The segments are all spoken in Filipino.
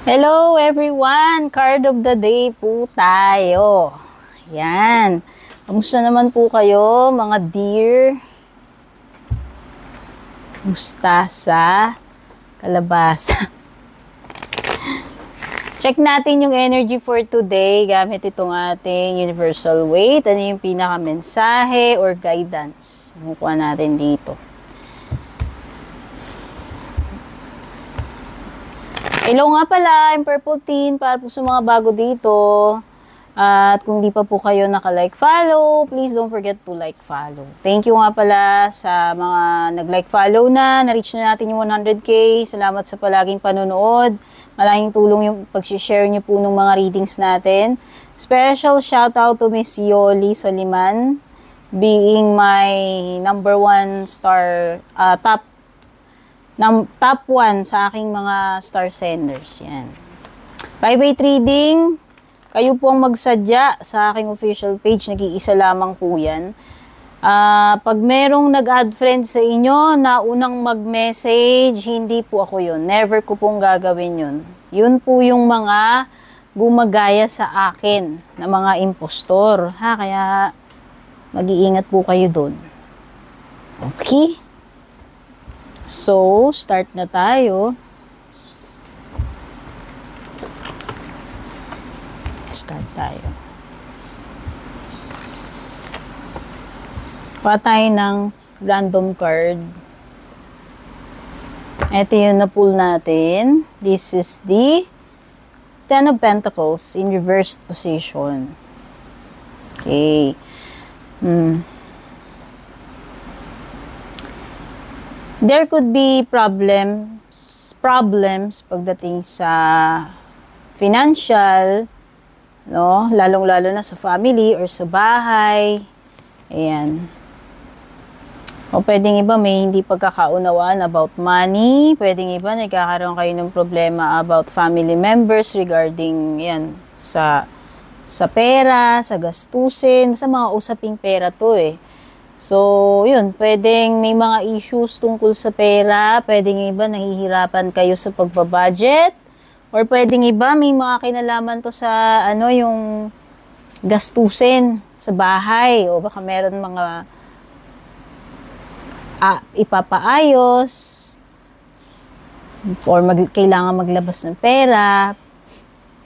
Hello everyone! Card of the day po tayo. Yan. Kamusta naman po kayo mga dear? Mustasa, kalabasa. Check natin yung energy for today gamit itong ating universal weight. Ano yung pinaka-mensahe or guidance? Nakuha natin dito. Hello nga pala, I'm Purple Teen para po sa mga bago dito. At kung di pa po kayo naka-like follow, please don't forget to like follow. Thank you nga pala sa mga nag-like follow na. Na-reach na natin yung 100k. Salamat sa palaging panonood. Malaking tulong yung pag-share niyo po ng mga readings natin. Special shout out to Miss Yoli Soliman, being my number 1 star, top 1 sa aking mga star senders. Yan. Private reading, kayo po ang magsadya sa aking official page. Nag-iisa lamang po yan. Pag merong nag-add friend sa inyo na unang mag-message, hindi po ako yun. Never ko pong gagawin yun. Yun po yung mga gumagaya sa akin na mga impostor. Kaya mag-iingat po kayo dun. Okay? So, start na tayo. Start tayo. Kuha tayo ng random card. Ito yung na-pull natin. This is the Ten of Pentacles in reversed position. Okay. There could be problems pagdating sa financial, no? Lalong-lalo na sa family or sa bahay. Ayan. O pwedeng iba may hindi pagkakaunawaan about money. Pwedeng iba nagkakaroon kayo ng problema about family members regarding yan sa pera, sa gastusin, sa mga usaping pera to eh. So, yun, pwedeng may mga issues tungkol sa pera, pwedeng iba nahihirapan kayo sa pagbabudget, or pwedeng iba may mga kinalaman to sa yung gastusin sa bahay, o baka meron mga ipapaayos, or kailangan maglabas ng pera,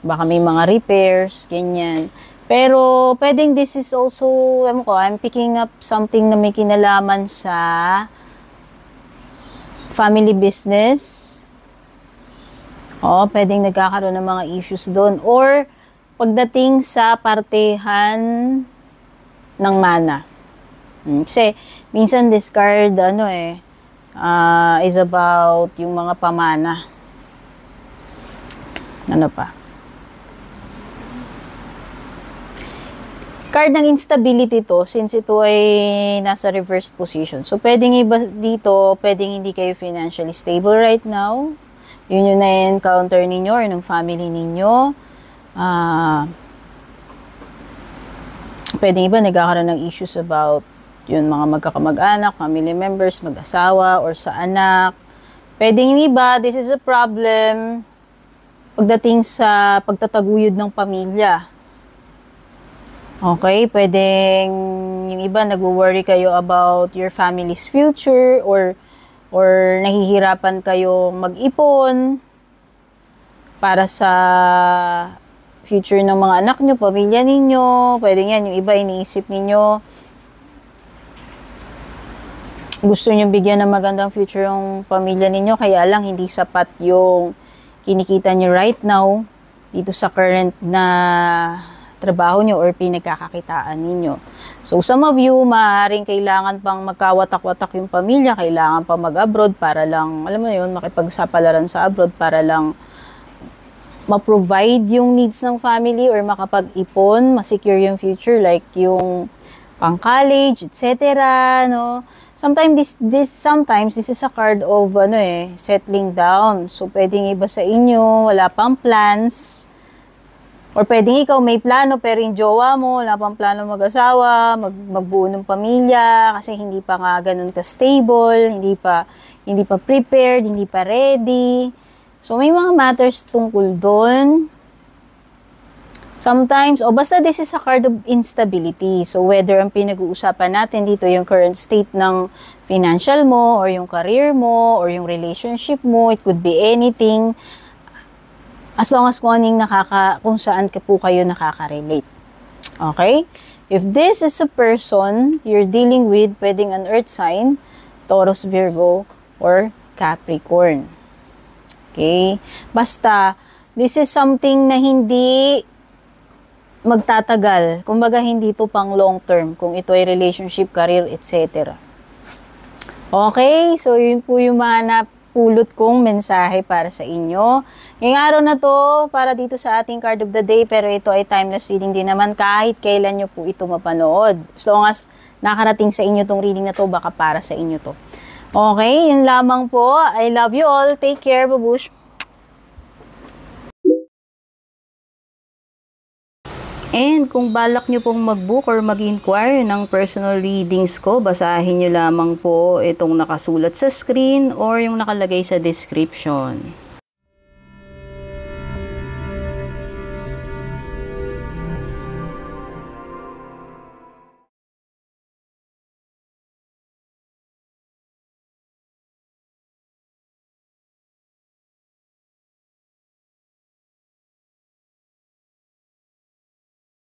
baka may mga repairs, ganyan. Pero, pwedeng this is also, I'm picking up something na may kinalaman sa family business. Pwedeng nagkakaroon ng mga issues doon. Or, pagdating sa partehan ng mana. Kasi, minsan this card, is about yung mga pamana. Ano pa? Card ng instability to, since ito ay nasa reversed position. So, pwedeng iba dito, pwedeng hindi kayo financially stable right now. Yun yung na-encounter ninyo or ng family ninyo. Pwedeng iba nagkakaroon ng issues about yun, mga magkakamag-anak, family members, mag-asawa, or sa anak. Pwedeng yung iba, this is a problem pagdating sa pagtataguyod ng pamilya. Okay, pwedeng yung iba nagwo-worry kayo about your family's future or nahihirapan kayo mag-ipon para sa future ng mga anak nyo, pamilya ninyo. Pwedeng yan, yung iba iniisip ninyo gusto nyo bigyan ng magandang future yung pamilya ninyo, kaya lang hindi sapat yung kinikita nyo right now dito sa current na trabaho nyo or pinagkakakitaan ninyo. So, some of you, maaaring kailangan pang magkawatak-watak yung pamilya, kailangan pang mag-abroad para lang, alam mo yun, makipagsapalaran sa abroad para lang ma-provide yung needs ng family or makapag-ipon, ma-secure yung future, like yung pang-college, etc. No? Sometimes this is a card of settling down. So, pwedeng iba sa inyo, wala pang plans. Or pwedeng ikaw may plano pero yung jowa mo, wala pang plano mag-asawa, magbuo ng pamilya kasi hindi pa nga ganun ka-stable, hindi pa prepared, hindi pa ready. So, may mga matters tungkol doon. Sometimes, basta this is a card of instability. So, whether ang pinag-uusapan natin dito yung current state ng financial mo, or yung career mo, or yung relationship mo, it could be anything. As long as kung saan po kayo nakaka-relate. Okay? If this is a person you're dealing with, pwedeng an earth sign, Taurus, Virgo, or Capricorn. Okay? Basta, this is something na hindi magtatagal. Kumbaga, hindi to pang long term. Kung ito ay relationship, career, etc. Okay? So, yun po yung mga napulot kong mensahe para sa inyo. Ngayong araw na to, para dito sa ating card of the day, pero ito ay timeless reading din naman kahit kailan nyo po ito mapanood. As long as nakarating sa inyo tong reading na to, baka para sa inyo to. Okay? Yun lamang po. I love you all. Take care. Babush. And kung balak nyo pong mag-book or mag-inquire ng personal readings ko, basahin nyo lamang po itong nakasulat sa screen or yung nakalagay sa description.